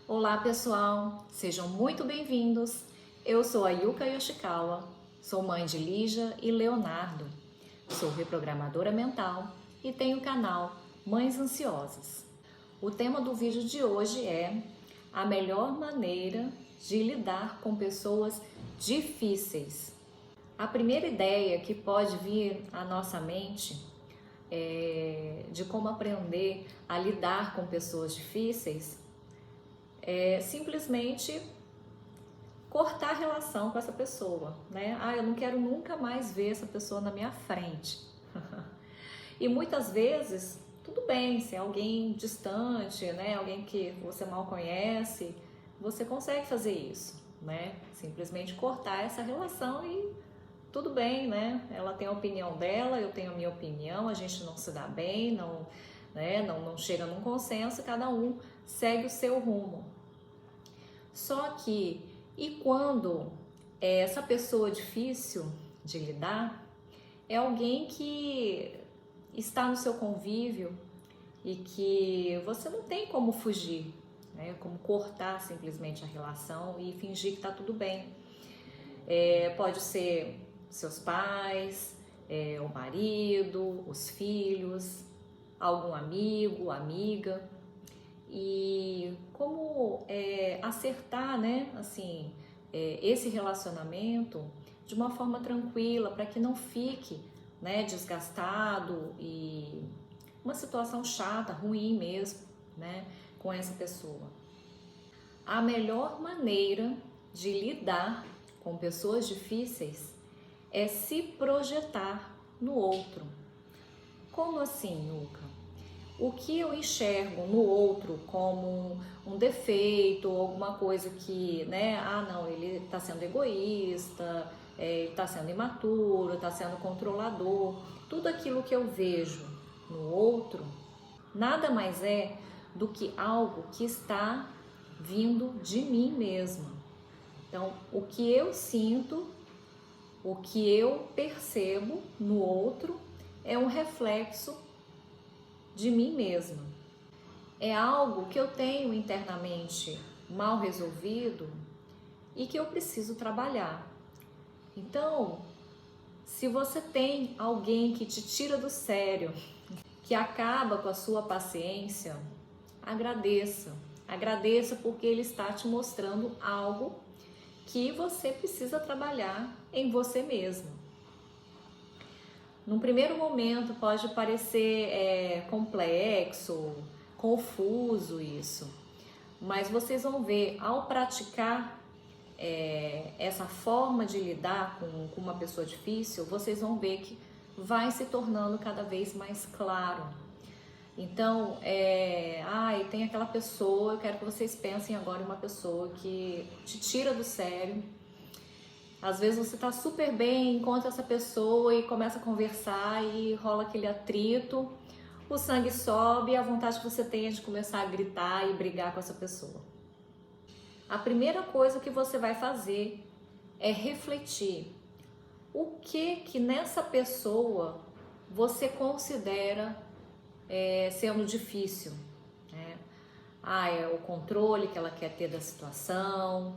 Olá pessoal, sejam muito bem-vindos. Eu sou a Yuka Yoshikawa, sou mãe de Lígia e Leonardo, sou reprogramadora mental e tenho o canal Mães Ansiosas. O tema do vídeo de hoje é a melhor maneira de lidar com pessoas difíceis. A primeira ideia que pode vir à nossa mente de como aprender a lidar com pessoas difíceis é simplesmente cortar a relação com essa pessoa, né? Eu não quero nunca mais ver essa pessoa na minha frente. E muitas vezes, tudo bem, se é alguém distante, né? Alguém que você mal conhece, você consegue fazer isso, né? Simplesmente cortar essa relação e tudo bem, né? Ela tem a opinião dela, eu tenho a minha opinião, a gente não se dá bem, não chega num consenso, cada um segue o seu rumo. Só que, e quando essa pessoa difícil de lidar é alguém que está no seu convívio e que você não tem como fugir, né? Como cortar simplesmente a relação e fingir que está tudo bem. Pode ser seus pais, o marido, os filhos, algum amigo, amiga. E como acertar, né, assim, esse relacionamento de uma forma tranquila para que não fique, né, desgastado e uma situação chata, ruim mesmo, né, com essa pessoa. A melhor maneira de lidar com pessoas difíceis é se projetar no outro. Como assim, Nuca? O que eu enxergo no outro como um defeito, alguma coisa que, né, não, ele está sendo egoísta, ele está sendo imaturo, está sendo controlador, tudo aquilo que eu vejo no outro, nada mais é do que algo que está vindo de mim mesma. Então, o que eu sinto, o que eu percebo no outro é um reflexo de mim mesma. É algo que eu tenho internamente mal resolvido e que eu preciso trabalhar. Então, se você tem alguém que te tira do sério, que acaba com a sua paciência, agradeça. Agradeça porque ele está te mostrando algo que você precisa trabalhar em você mesmo. Num primeiro momento pode parecer complexo, confuso isso, mas vocês vão ver, ao praticar essa forma de lidar com uma pessoa difícil, vocês vão ver que vai se tornando cada vez mais claro. Então, tem aquela pessoa, eu quero que vocês pensem agora em uma pessoa que te tira do sério. Às vezes você tá super bem, encontra essa pessoa e começa a conversar e rola aquele atrito, o sangue sobe e a vontade que você tem é de começar a gritar e brigar com essa pessoa. A primeira coisa que você vai fazer é refletir o que nessa pessoa você considera sendo difícil, né? É o controle que ela quer ter da situação,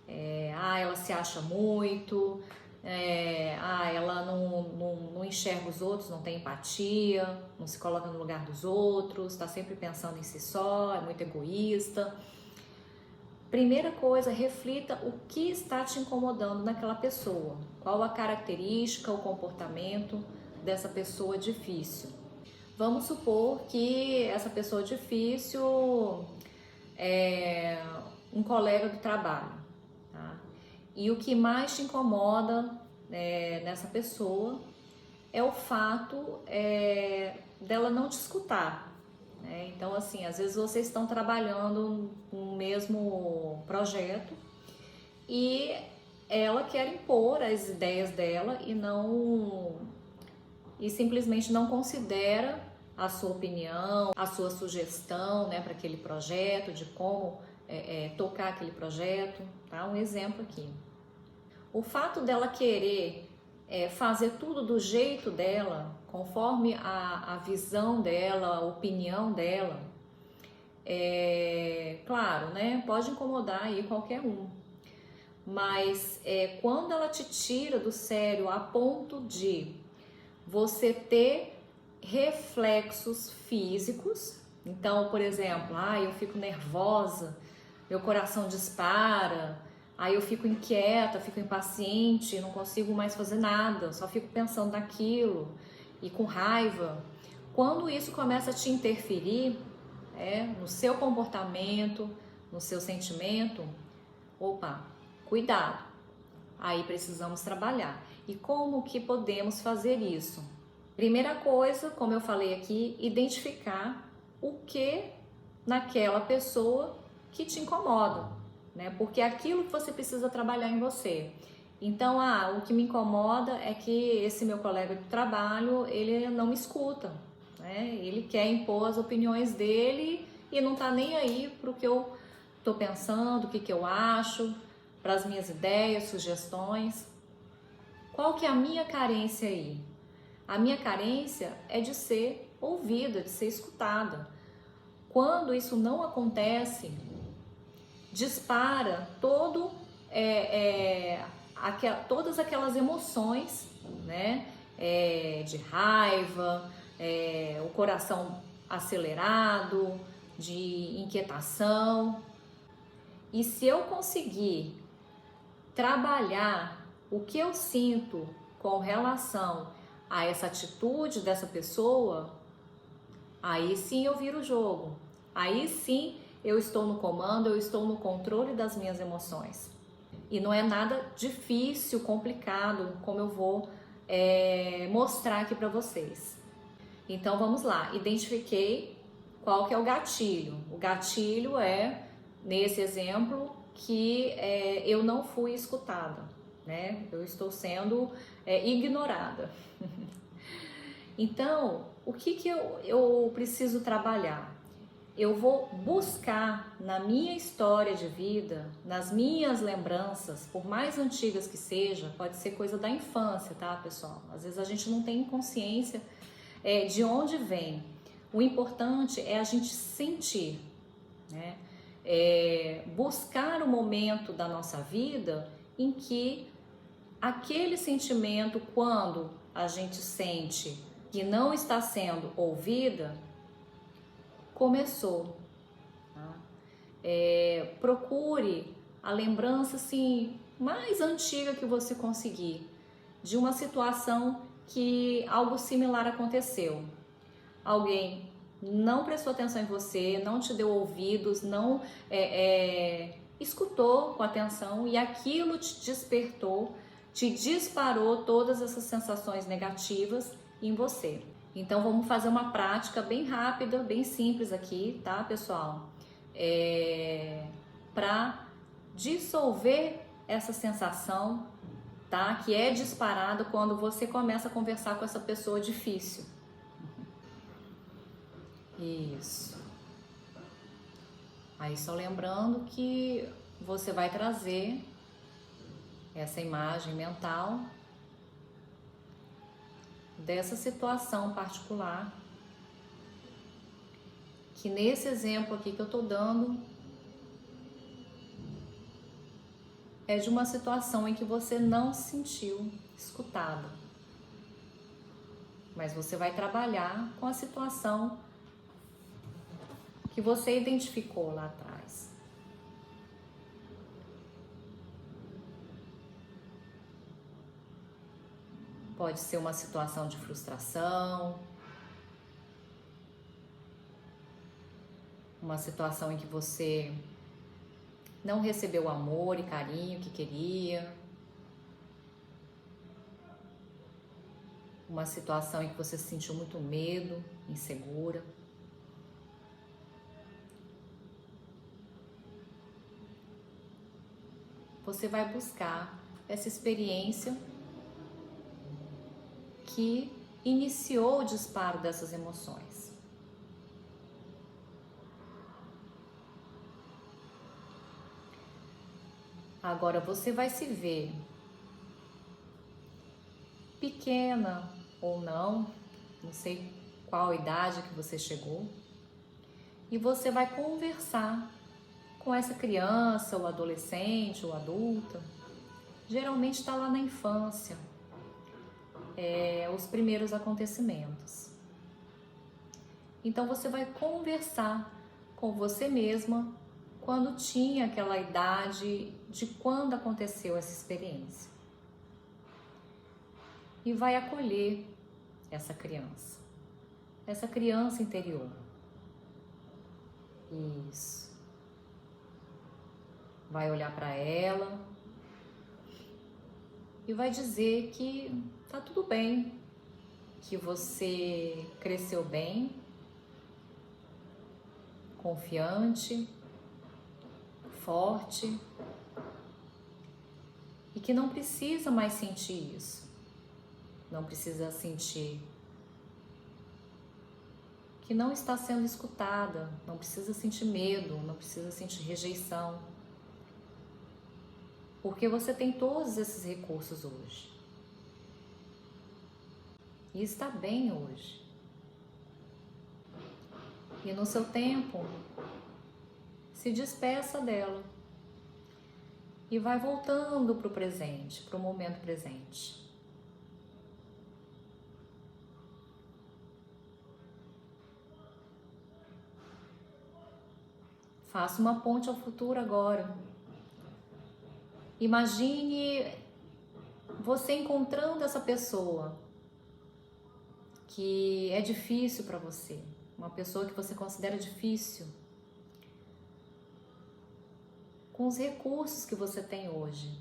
ela se acha muito, ela não enxerga os outros, não tem empatia, não se coloca no lugar dos outros, está sempre pensando em si só, é muito egoísta. Primeira coisa, reflita o que está te incomodando naquela pessoa, qual a característica, o comportamento dessa pessoa difícil. Vamos supor que essa pessoa difícil é um colega do trabalho. E o que mais te incomoda nessa pessoa é o fato dela não te escutar. Né? Então, assim, às vezes vocês estão trabalhando no mesmo projeto e ela quer impor as ideias dela e simplesmente não considera a sua opinião, a sua sugestão, né, para aquele projeto, de como tocar aquele projeto, tá? Um exemplo aqui. O fato dela querer fazer tudo do jeito dela, conforme a visão dela, a opinião dela, Claro, né? Pode incomodar aí qualquer um. Mas quando ela te tira do sério a ponto de você ter reflexos físicos, então, por exemplo, eu fico nervosa, meu coração dispara, aí eu fico inquieta, fico impaciente, não consigo mais fazer nada, só fico pensando naquilo e com raiva. Quando isso começa a te interferir, no seu comportamento, no seu sentimento, opa, cuidado, aí precisamos trabalhar. E como que podemos fazer isso? Primeira coisa, como eu falei aqui, identificar o que naquela pessoa que te incomoda, né? Porque é aquilo que você precisa trabalhar em você. Então, o que me incomoda é que esse meu colega de trabalho, ele não me escuta, né? Ele quer impor as opiniões dele e não tá nem aí pro que eu tô pensando, o que eu acho, para as minhas ideias, sugestões. Qual que é a minha carência aí? A minha carência é de ser ouvida, de ser escutada. Quando isso não acontece, dispara todas aquelas emoções, né? De raiva, o coração acelerado, de inquietação. E se eu conseguir trabalhar o que eu sinto com relação a essa atitude dessa pessoa, aí sim eu viro o jogo. Aí sim eu estou no comando, eu estou no controle das minhas emoções. E não é nada difícil, complicado, como eu vou mostrar aqui para vocês. Então vamos lá, identifiquei qual que é o gatilho. O gatilho é, nesse exemplo, que eu não fui escutada, né? Eu estou sendo ignorada. Então, o que eu preciso trabalhar? Eu vou buscar na minha história de vida, nas minhas lembranças, por mais antigas que seja, pode ser coisa da infância, tá, pessoal? Às vezes a gente não tem consciência de onde vem. O importante é a gente sentir, né? Buscar o momento da nossa vida em que aquele sentimento, quando a gente sente que não está sendo ouvida, começou. Tá? Procure a lembrança assim, mais antiga que você conseguir, de uma situação que algo similar aconteceu. Alguém não prestou atenção em você, não te deu ouvidos, não escutou com atenção e aquilo te despertou, te disparou todas essas sensações negativas em você. Então vamos fazer uma prática bem rápida, bem simples aqui, tá, pessoal? Para dissolver essa sensação, tá? Que é disparada quando você começa a conversar com essa pessoa difícil. Isso. Aí só lembrando que você vai trazer essa imagem mental dessa situação particular, que nesse exemplo aqui que eu tô dando é de uma situação em que você não se sentiu escutada. Mas você vai trabalhar com a situação que você identificou lá atrás. Pode ser uma situação de frustração, uma situação em que você não recebeu o amor e carinho que queria, uma situação em que você sentiu muito medo, insegura. Você vai buscar essa experiência que iniciou o disparo dessas emoções. Agora você vai se ver pequena ou não sei qual idade que você chegou, e você vai conversar com essa criança, ou adolescente, ou adulta. Geralmente está lá na infância, os primeiros acontecimentos. Então você vai conversar com você mesma quando tinha aquela idade de quando aconteceu essa experiência. E vai acolher essa criança interior. Isso. Vai olhar para ela e vai dizer que tá tudo bem, que você cresceu bem, confiante, forte, e que não precisa mais sentir isso. Não precisa sentir que não está sendo escutada, não precisa sentir medo, não precisa sentir rejeição. Porque você tem todos esses recursos hoje. E está bem hoje. E no seu tempo, se despeça dela. E vai voltando para o presente, para o momento presente. Faça uma ponte ao futuro agora. Imagine você encontrando essa pessoa que é difícil para você, uma pessoa que você considera difícil, com os recursos que você tem hoje.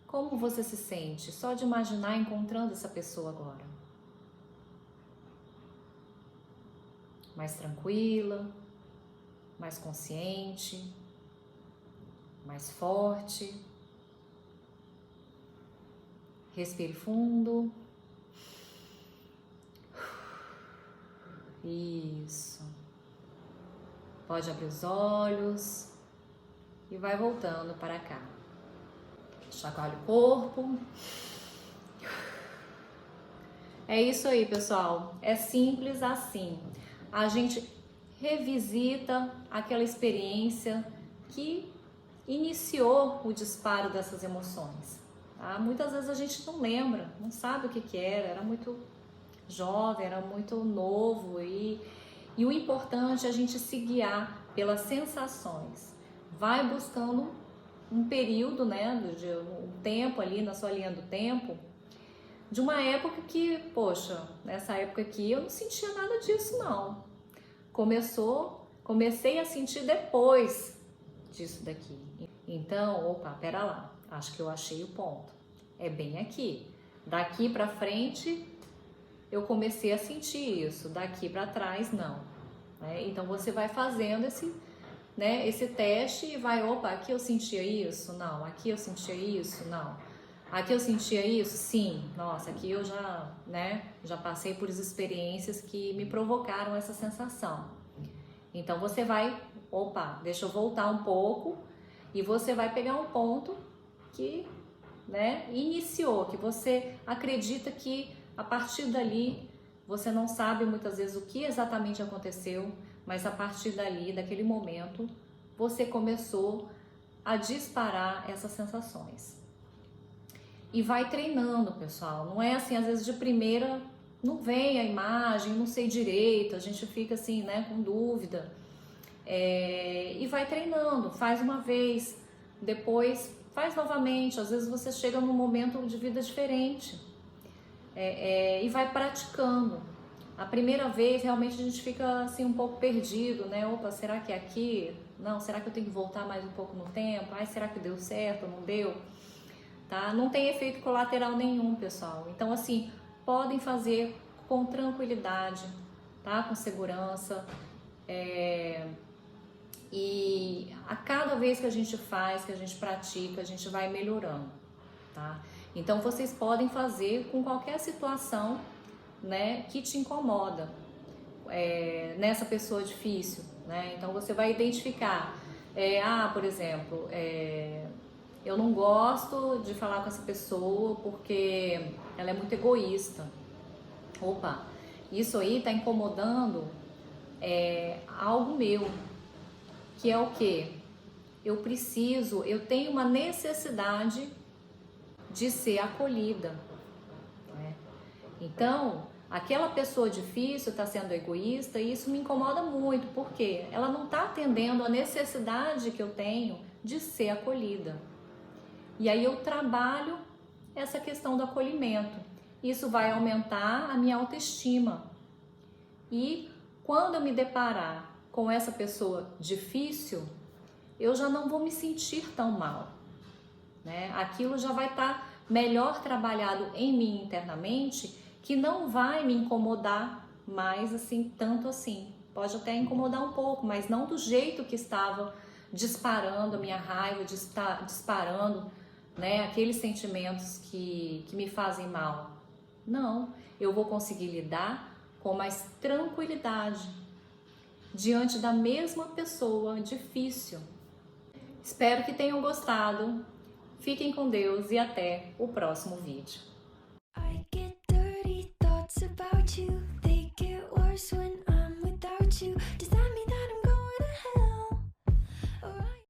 Como você se sente só de imaginar encontrando essa pessoa agora? Mais tranquila, mais consciente, mais forte. Respire fundo. Isso. Pode abrir os olhos e vai voltando para cá. Chacoalha o corpo. É isso aí, pessoal. É simples assim. A gente revisita aquela experiência que iniciou o disparo dessas emoções. Tá? Muitas vezes a gente não lembra, não sabe o que era muito jovem, era muito novo e o importante é a gente se guiar pelas sensações. Vai buscando um período, né, um tempo ali na sua linha do tempo, de uma época que, poxa, nessa época aqui eu não sentia nada disso não. Comecei a sentir depois disso daqui. Então, opa, pera lá, acho que eu achei o ponto. É bem aqui. Daqui pra frente eu comecei a sentir isso, daqui pra trás não. Então você vai fazendo esse teste e vai, opa, aqui eu sentia isso? Não. Aqui eu sentia isso? Não. Aqui eu sentia isso? Sim. Nossa, aqui eu já passei por experiências que me provocaram essa sensação. Então você vai, opa, deixa eu voltar um pouco e você vai pegar um ponto que, iniciou, que você acredita que a partir dali você não sabe muitas vezes o que exatamente aconteceu, mas a partir dali, daquele momento, você começou a disparar essas sensações. E vai treinando, pessoal. Não é assim, às vezes de primeira não vem a imagem, não sei direito, a gente fica assim, com dúvida. E vai treinando, faz uma vez, depois faz novamente. Às vezes você chega num momento de vida diferente e vai praticando. A primeira vez realmente a gente fica assim um pouco perdido, Opa, será que é aqui? Não, será que eu tenho que voltar mais um pouco no tempo? Ai, será que deu certo ou não deu? Tá? Não tem efeito colateral nenhum, pessoal. Então, assim, podem fazer com tranquilidade, tá? Com segurança. E a cada vez que a gente faz, que a gente pratica, a gente vai melhorando, tá? Então, vocês podem fazer com qualquer situação, que te incomoda, nessa pessoa difícil, Então, você vai identificar, por exemplo, eu não gosto de falar com essa pessoa porque ela é muito egoísta. Opa, Isso aí está incomodando algo meu, que é o quê? Eu tenho uma necessidade de ser acolhida, né? Então, aquela pessoa difícil está sendo egoísta e isso me incomoda muito, porque ela não está atendendo a necessidade que eu tenho de ser acolhida. E aí eu trabalho essa questão do acolhimento. Isso vai aumentar a minha autoestima. E quando eu me deparar com essa pessoa difícil, eu já não vou me sentir tão mal, né? Aquilo já vai estar melhor trabalhado em mim internamente, que não vai me incomodar mais assim, tanto assim. Pode até incomodar um pouco, mas não do jeito que estava disparando a minha raiva, disparando, né, aqueles sentimentos que me fazem mal. Não, eu vou conseguir lidar com mais tranquilidade diante da mesma pessoa difícil. Espero que tenham gostado. Fiquem com Deus e até o próximo vídeo. I get dirty thoughts about you. They get worse when I'm without you.